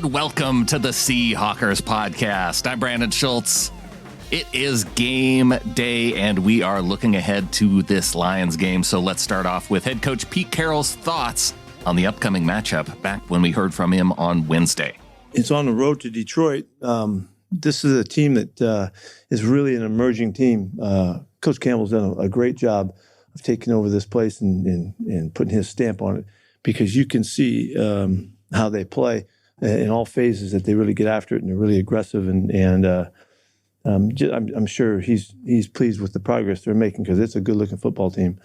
and welcome to the Seahawkers podcast. I'm Brandon Schultz. It is game day, and we are looking ahead to this Lions game. So let's start off with head coach Pete Carroll's thoughts on the upcoming matchup back when we heard from him on Wednesday. It's on the road to Detroit. This is a team that is really an emerging team. Coach Campbell's done a great job of taking over this place and putting his stamp on it, because you can see how they play in all phases, that they really get after it and they're really aggressive. I'm sure he's pleased with the progress they're making, because it's a good-looking football team.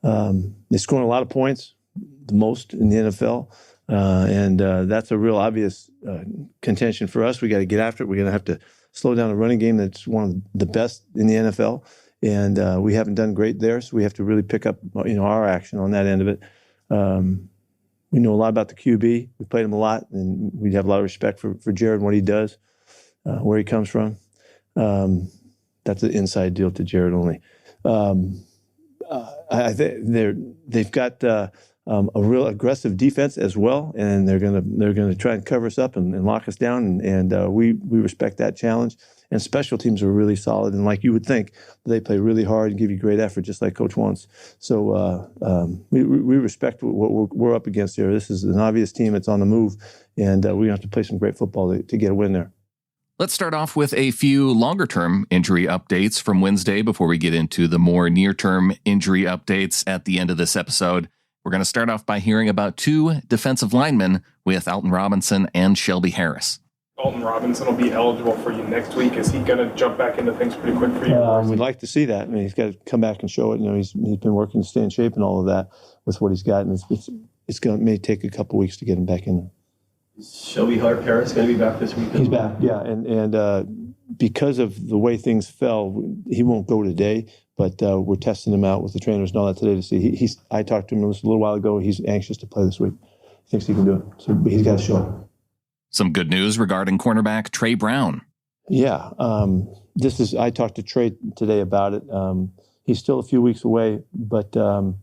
They're scoring a lot of points, the most in the NFL, and that's a real obvious contention for us. We got to get after it. We're going to have to slow down a running game that's one of the best in the NFL, and we haven't done great there, so we have to really pick up our action on that end of it. We know a lot about the QB. We played him a lot, and we have a lot of respect for Jared and what he does, where he comes from. That's an inside deal to Jared only. They've got a real aggressive defense as well, and they're gonna try and cover us up and lock us down, and we respect that challenge. And special teams are really solid, and like you would think, they play really hard and give you great effort, just like Coach wants. So we respect what we're up against here. This is an obvious team that's on the move, and we're gonna have to play some great football to get a win there. Let's start off with a few longer-term injury updates from Wednesday before we get into the more near-term injury updates at the end of this episode. We're going to start off by hearing about two defensive linemen with Dalton Robinson and Shelby Harris. Dalton Robinson will be eligible for you next week. Is he going to jump back into things pretty quick for you? We'd like to see that. I mean, he's got to come back and show it. He's been working to stay in shape and all of that with what he's got, and it may take a couple weeks to get him back in there. Shelby Harris going to be back this week? He's back, yeah. And because of the way things fell, he won't go today, but we're testing him out with the trainers and all that today to see. I talked to him a little while ago. He's anxious to play this week. He thinks he can do it. So he's got to show it. Some good news regarding cornerback Trey Brown. Yeah. I talked to Trey today about it. He's still a few weeks away, but they're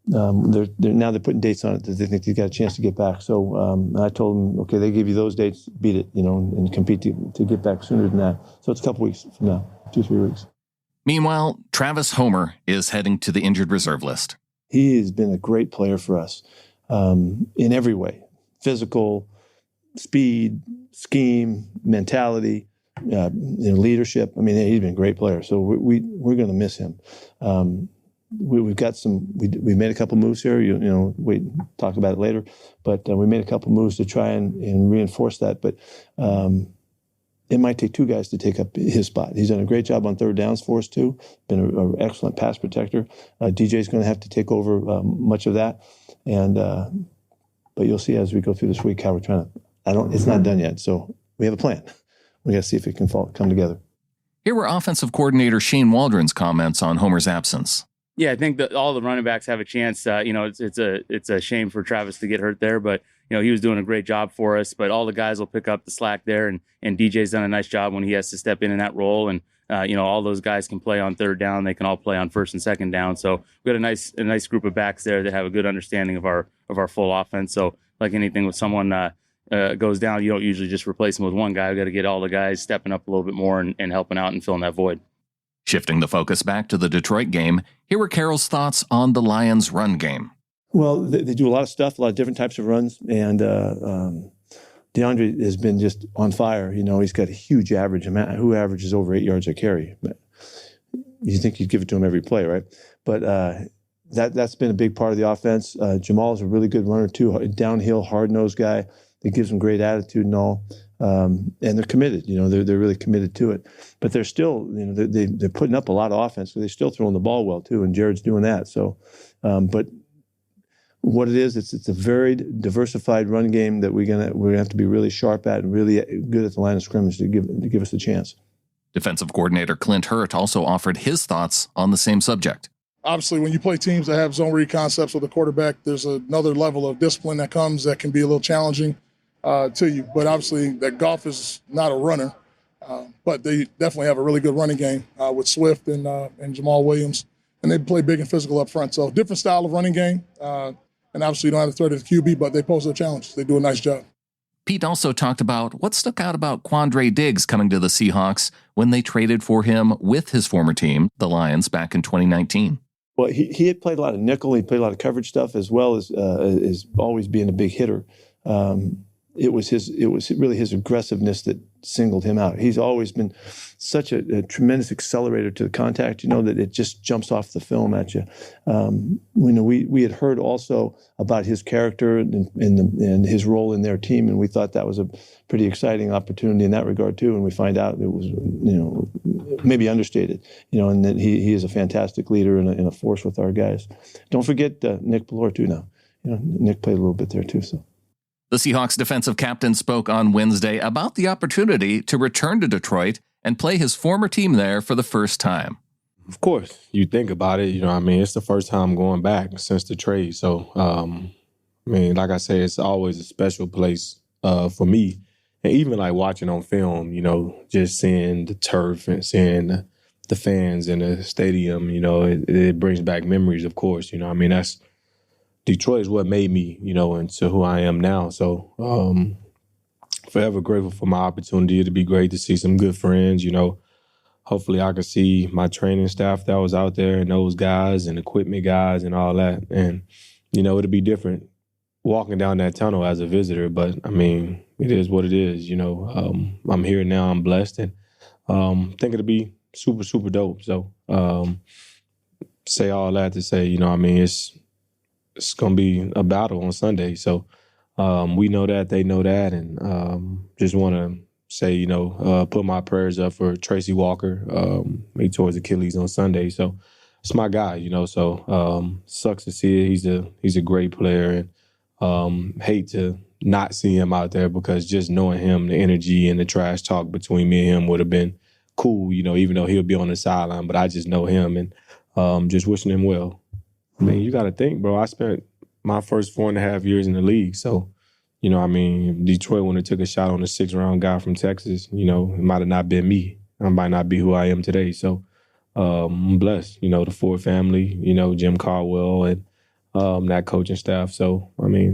putting dates on it that they think he's got a chance to get back. So I told him, okay, they give you those dates, beat it, and compete to get back sooner than that. So it's a couple weeks from now, 2-3 weeks. Meanwhile, Travis Homer is heading to the injured reserve list. He has been a great player for us in every way: physical, speed, scheme, mentality, leadership. I mean, he's been a great player. So we're going to miss him. We've got we made a couple moves here. We talk about it later, but we made a couple moves to try and reinforce that. But it might take two guys to take up his spot. He's done a great job on third downs for us too. Been an excellent pass protector. DJ's going to have to take over much of that, and but you'll see as we go through this week how we're trying to. It's not done yet, so we have a plan. We got to see if it can come together. Here were offensive coordinator Shane Waldron's comments on Homer's absence. Yeah, I think that all the running backs have a chance. It's a shame for Travis to get hurt there, but he was doing a great job for us. But all the guys will pick up the slack there, and DJ's done a nice job when he has to step in that role. And all those guys can play on third down. They can all play on first and second down. So we got a nice group of backs there that have a good understanding of our full offense. So like anything, with someone goes down, you don't usually just replace them with one guy. We got to get all the guys stepping up a little bit more and helping out and filling that void. Shifting the focus back to the Detroit game, here were Carroll's thoughts on the Lions' run game. Well, they do a lot of stuff, a lot of different types of runs, and DeAndre has been just on fire. He's got a huge average. Who averages over 8 yards a carry? You think you'd give it to him every play, right? But that's been a big part of the offense. Jamal is a really good runner too, a downhill, hard-nosed guy that gives him great attitude and all. And they're committed, they're really committed to it. But they're still, they're putting up a lot of offense, so they're still throwing the ball well too, and Jared's doing that. So, but what it is, it's a very diversified run game that we're gonna have to be really sharp at and really good at the line of scrimmage to give us a chance. Defensive coordinator Clint Hurtt also offered his thoughts on the same subject. Obviously, when you play teams that have zone read concepts with a quarterback, there's another level of discipline that comes that can be a little challenging to you. But obviously, that Goff is not a runner, but they definitely have a really good running game with Swift and Jamal Williams, and they play big and physical up front. So different style of running game, and obviously you don't have the threat of the QB, but they pose their challenges. They do a nice job. Pete also talked about what stuck out about Quandre Diggs coming to the Seahawks when they traded for him with his former team, the Lions, back in 2019. Well, he had played a lot of nickel. He played a lot of coverage stuff as well as always being a big hitter. It was really his aggressiveness that singled him out. He's always been such a tremendous accelerator to the contact, that it just jumps off the film at you. We had heard also about his character and his role in their team, and we thought that was a pretty exciting opportunity in that regard too. And we find out it was, maybe understated, and that he is a fantastic leader and a force with our guys. Don't forget Nick Bellore too now. Nick played a little bit there too, so. The Seahawks defensive captain spoke on Wednesday about the opportunity to return to Detroit and play his former team there for the first time. Of course, you think about it, it's the first time going back since the trade. So, like I say, it's always a special place for me. And even like watching on film, just seeing the turf and seeing the fans in the stadium, it brings back memories, of course. That's Detroit is what made me, into who I am now. So forever grateful for my opportunity. It'd be great to see some good friends, Hopefully I could see my training staff that was out there and those guys and equipment guys and all that. And, it'd be different walking down that tunnel as a visitor. But, it is what it is, I'm here now. I'm blessed. And think it'll be super, super dope. So say all that to say, it's going to be a battle on Sunday. So we know that, they know that, and just want to say, put my prayers up for Tracy Walker. He tore his Achilles on Sunday. So it's my guy, so sucks to see it. He's a great player, and hate to not see him out there because just knowing him, the energy and the trash talk between me and him would have been cool, even though he'll be on the sideline, but I just know him and just wishing him well. You got to think, bro, I spent my first 4.5 years in the league. So, if Detroit wouldn't have took a shot on a 6th-round guy from Texas, it might have not been me. I might not be who I am today. So I'm blessed, the Ford family, Jim Caldwell and that coaching staff. So,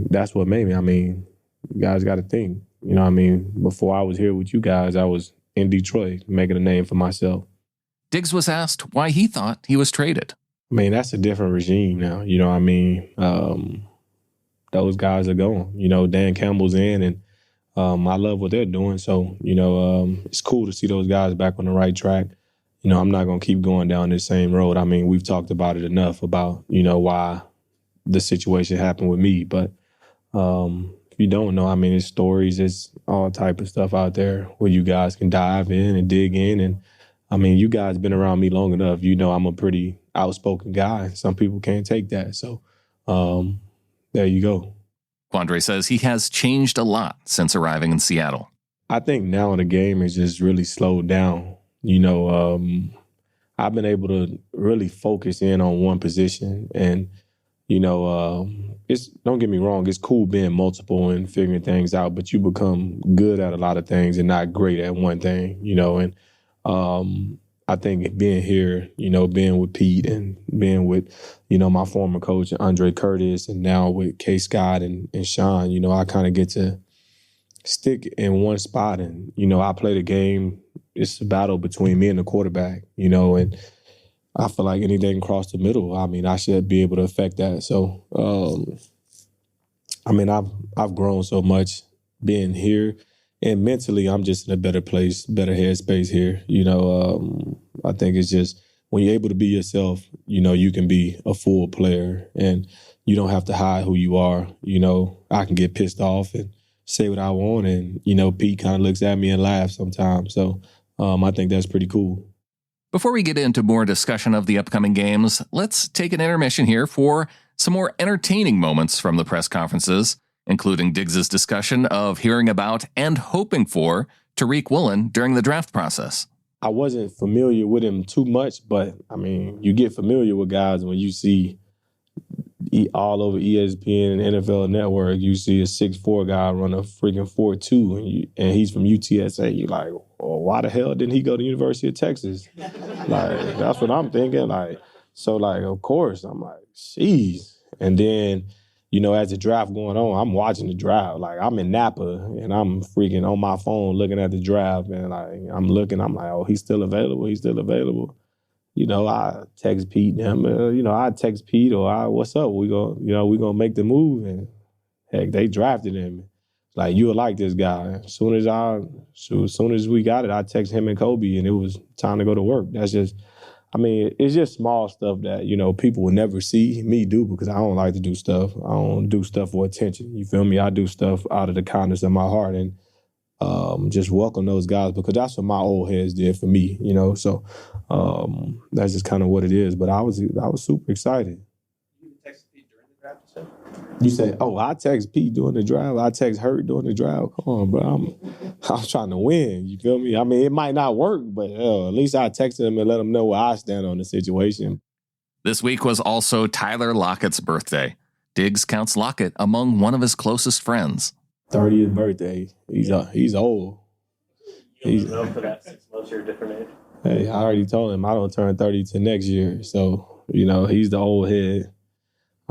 that's what made me. You guys got to think, before I was here with you guys, I was in Detroit making a name for myself. Diggs was asked why he thought he was traded. That's a different regime now. Those guys are gone. Dan Campbell's in, and I love what they're doing. So, it's cool to see those guys back on the right track. I'm not going to keep going down this same road. We've talked about it enough about, why the situation happened with me. But if you don't know, it's stories, it's all type of stuff out there where you guys can dive in and dig in. And, you guys been around me long enough. I'm a pretty outspoken guy. Some people can't take that. So there you go. Quandre says he has changed a lot since arriving in Seattle. I think now the game is just really slowed down. I've been able to really focus in on one position. And, it's, don't get me wrong, it's cool being multiple and figuring things out, but you become good at a lot of things and not great at one thing, and I think being here, being with Pete and being with, my former coach, Andre Curtis, and now with K. Scott and Sean, I kind of get to stick in one spot. And, I play the game. It's a battle between me and the quarterback, and I feel like anything across the middle, I should be able to affect that. So, I've grown so much being here. And mentally, I'm just in a better place, better headspace here. I think it's just when you're able to be yourself, you can be a full player and you don't have to hide who you are. I can get pissed off and say what I want. And, Pete kind of looks at me and laughs sometimes. So I think that's pretty cool. Before we get into more discussion of the upcoming games, let's take an intermission here for some more entertaining moments from the press conferences, including Diggs' discussion of hearing about and hoping for Tariq Willen during the draft process. I wasn't familiar with him too much, but, you get familiar with guys when you see all over ESPN and NFL Network, you see a 6'4" guy run a freaking 4'2", and he's from UTSA. You're like, well, why the hell didn't he go to the University of Texas? That's what I'm thinking. Of course, I'm like, jeez. And then, as the draft going on, I'm watching the draft. Like, I'm in Napa, and I'm freaking on my phone looking at the draft, and I'm like, oh, he's still available. I text Pete and him, I text Pete or what's up? We gonna make the move, and heck, they drafted him. Like, you'll like this guy. As soon as we got it, I text him and Kobe, and it was time to go to work. That's just, it's just small stuff that, people will never see me do, because I don't like to do stuff. I don't do stuff for attention. You feel me? I do stuff out of the kindness of my heart, and just welcome those guys, because that's what my old heads did for me, So that's just kind of what it is. But I was super excited. You texted Pete during the draft, you said? You say, I text Pete during the draft. I text Hurtt during the draft. Come on, bro. I'm trying to win. You feel me? It might not work, but at least I texted him and let him know where I stand on the situation. This week was also Tyler Lockett's birthday. Diggs counts Lockett among one of his closest friends. 30th birthday. He's old. You don't know for that 6 months you're a different age? Hey, I already told him I don't turn 30 till next year. So, he's the old head.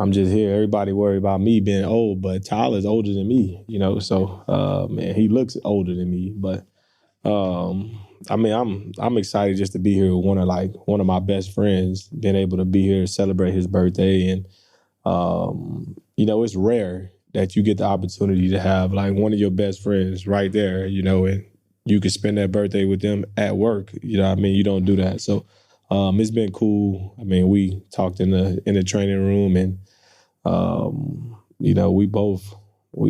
I'm just here. Everybody worried about me being old, but Tyler's older than me, So, he looks older than me. But, I'm excited just to be here with one of my best friends, being able to be here to celebrate his birthday. And, it's rare that you get the opportunity to have like one of your best friends right there, and you can spend that birthday with them at work. You don't do that. So, it's been cool. We talked in the training room, and we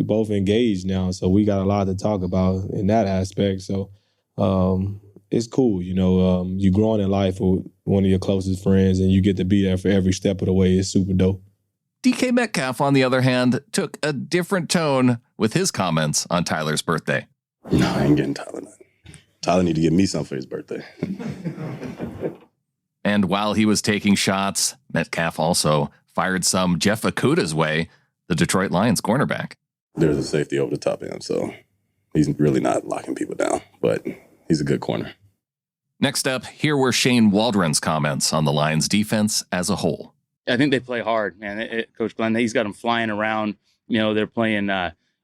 both engaged now, so we got a lot to talk about in that aspect. So it's cool. You growing in life with one of your closest friends, and you get to be there for every step of the way. It's super dope. DK Metcalf, on the other hand, took a different tone with his comments on Tyler's birthday. No, I ain't getting Tyler nothing. Tyler need to give me something for his birthday. And while he was taking shots, Metcalf also fired some Jeff Okudah's way, the Detroit Lions cornerback. There's a safety over the top of him, so he's really not locking people down, but he's a good corner. Next up, here were Shane Waldron's comments on the Lions defense as a whole. I think they play hard, man. Coach Glenn, he's got them flying around. They're playing,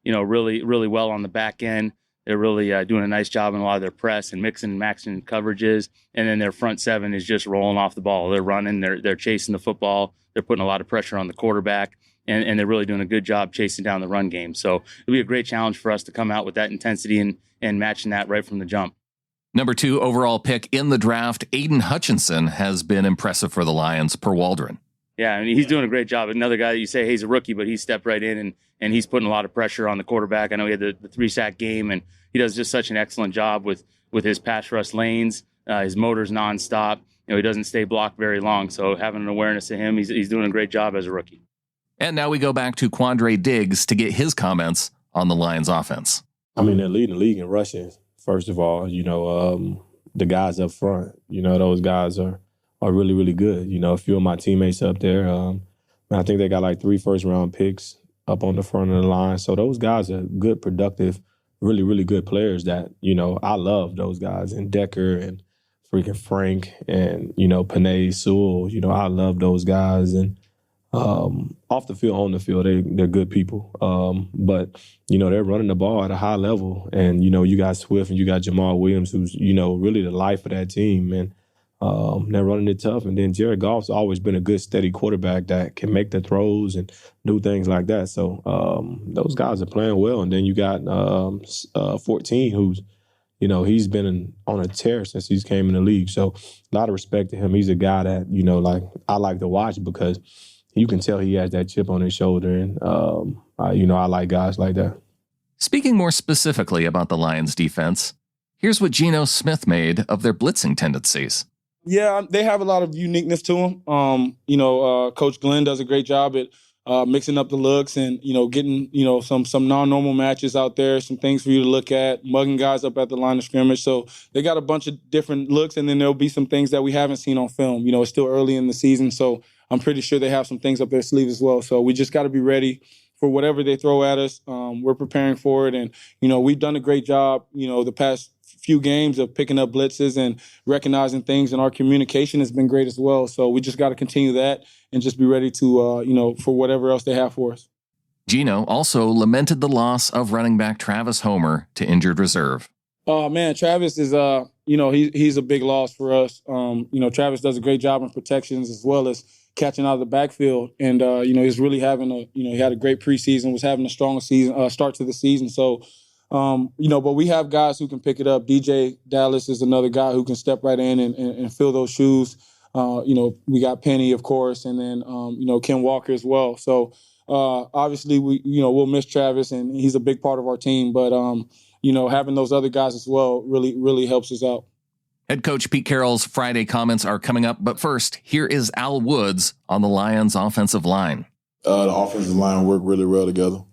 really, really well on the back end. They're really doing a nice job in a lot of their press and mixing and maxing coverages. And then their front seven is just rolling off the ball. They're running, they're chasing the football. They're putting a lot of pressure on the quarterback, and they're really doing a good job chasing down the run game. So it'll be a great challenge for us to come out with that intensity and matching that right from the jump. Number 2 overall pick in the draft, Aiden Hutchinson, has been impressive for the Lions per Waldron. Yeah, he's doing a great job. Another guy that you say, hey, he's a rookie, but he stepped right in and he's putting a lot of pressure on the quarterback. I know he had the 3-sack game, and he does just such an excellent job with his pass rush lanes. His motor's nonstop. He doesn't stay blocked very long. So having an awareness of him, he's doing a great job as a rookie. And now we go back to Quandre Diggs to get his comments on the Lions offense. They're leading the league in rushing, first of all. The guys up front, those guys are really, really good. A few of my teammates up there, I think they got like 3 first-round picks up on the front of the line. So those guys are good, productive, really, really good players that, I love those guys. And Decker and freaking Frank and, Panay Sewell, I love those guys. And off the field, on the field, they're good people. But, they're running the ball at a high level. And, you got Swift and you got Jamal Williams, who's, really the life of that team. And they're running it tough. And then Jared Goff's always been a good, steady quarterback that can make the throws and do things like that. So those guys are playing well. And then you got 14, who's, he's been on a tear since he's came in the league. So a lot of respect to him. He's a guy that, I like to watch because you can tell he has that chip on his shoulder. And, I like guys like that. Speaking more specifically about the Lions defense, here's what Geno Smith made of their blitzing tendencies. Yeah, they have a lot of uniqueness to them. Coach Glenn does a great job at mixing up the looks and, getting, some non-normal matches out there, some things for you to look at, mugging guys up at the line of scrimmage. So they got a bunch of different looks, and then there'll be some things that we haven't seen on film. It's still early in the season, so I'm pretty sure they have some things up their sleeve as well. So we just got to be ready for whatever they throw at us. We're preparing for it, and, we've done a great job, the past few games of picking up blitzes and recognizing things, and our communication has been great as well. So we just got to continue that and just be ready to, for whatever else they have for us. Geno also lamented the loss of running back Travis Homer to injured reserve. Man, Travis is, he's a big loss for us. Travis does a great job in protections as well as catching out of the backfield. And, he's really having he had a great preseason, was having a strong season, start to the season. So, but we have guys who can pick it up. DJ Dallas is another guy who can step right in and fill those shoes. We got Penny, of course, and then, Ken Walker as well. So, obviously, we'll miss Travis, and he's a big part of our team. But, having those other guys as well really, really helps us out. Head coach Pete Carroll's Friday comments are coming up. But first, here is Al Woods on the Lions' offensive line. The offensive line worked really well together.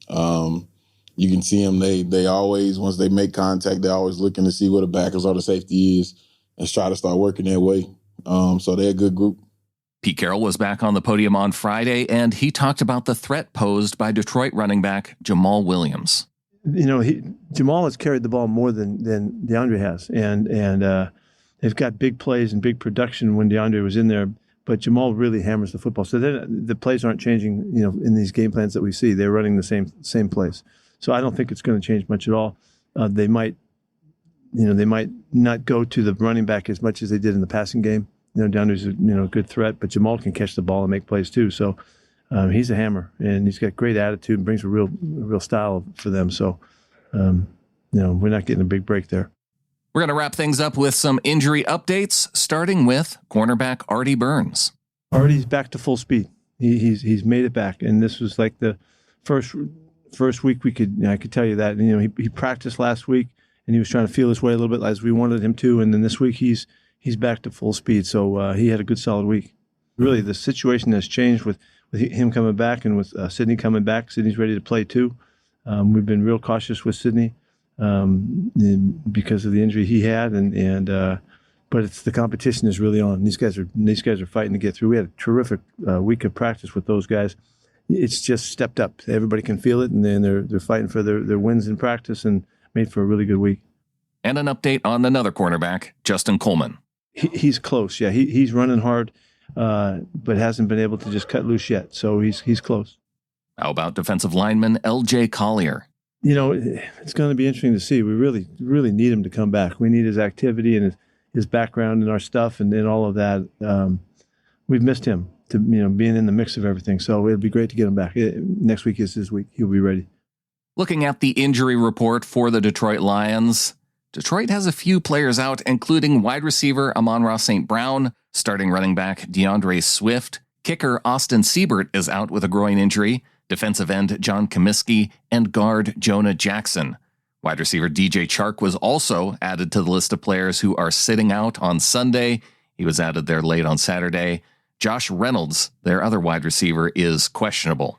You can see them. They always, once they make contact, they're always looking to see where the backers or the safety is and try to start working their way. So they're a good group. Pete Carroll was back on the podium on Friday, and he talked about the threat posed by Detroit running back Jamal Williams. Jamal has carried the ball more than DeAndre has, and they've got big plays and big production when DeAndre was in there. But Jamal really hammers the football. So the plays aren't changing. In these game plans that we see, they're running the same plays. So I don't think it's going to change much at all. They might not go to the running back as much as they did in the passing game. DeAndre's a good threat, but Jamal can catch the ball and make plays too. So. He's a hammer, and he's got great attitude and brings a real style for them. So, we're not getting a big break there. We're going to wrap things up with some injury updates, starting with cornerback Artie Burns. Artie's back to full speed. He's made it back, and this was like the first week I could tell you that. He practiced last week, and he was trying to feel his way a little bit as we wanted him to, and then this week he's back to full speed. So he had a good solid week. Really, the situation has changed with him coming back and with Sidney coming back. Sidney's ready to play too. We've been real cautious with Sidney because of the injury he had, but it's the competition is really on. These guys are fighting to get through. We had a terrific week of practice with those guys. It's just stepped up. Everybody can feel it, and then they're fighting for their wins in practice and made for a really good week. And an update on another cornerback, Justin Coleman. He's close. Yeah, he's running hard. But hasn't been able to just cut loose yet. So he's close. How about defensive lineman L.J. Collier? It's going to be interesting to see. We really, really need him to come back. We need his activity and his background and our stuff and all of that. We've missed him to being in the mix of everything. So it'd be great to get him back. Next week is his week. He'll be ready. Looking at the injury report for the Detroit Lions, Detroit has a few players out, including wide receiver Amon-Ra St. Brown, starting running back DeAndre Swift, kicker Austin Siebert is out with a groin injury, defensive end John Comiskey, and guard Jonah Jackson. Wide receiver DJ Chark was also added to the list of players who are sitting out on Sunday. He was added there late on Saturday. Josh Reynolds, their other wide receiver, is questionable.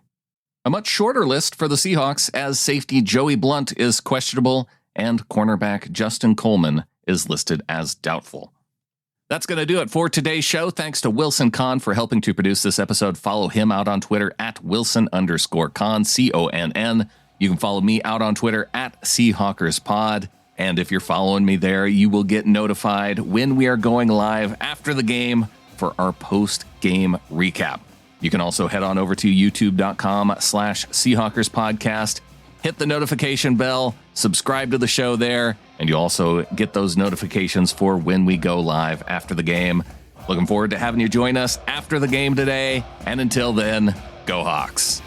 A much shorter list for the Seahawks as safety Joey Blunt is questionable and cornerback Justin Coleman is listed as doubtful. That's going to do it for today's show. Thanks to Wilson Kahn for helping to produce this episode. Follow him out on Twitter at Wilson_Kahn, C-O-N-N. You can follow me out on Twitter at SeahawkersPod. And if you're following me there, you will get notified when we are going live after the game for our post-game recap. You can also head on over to youtube.com/SeahawkersPodcast. Hit the notification bell, subscribe to the show there, and you also get those notifications for when we go live after the game. Looking forward to having you join us after the game today. And until then, go Hawks.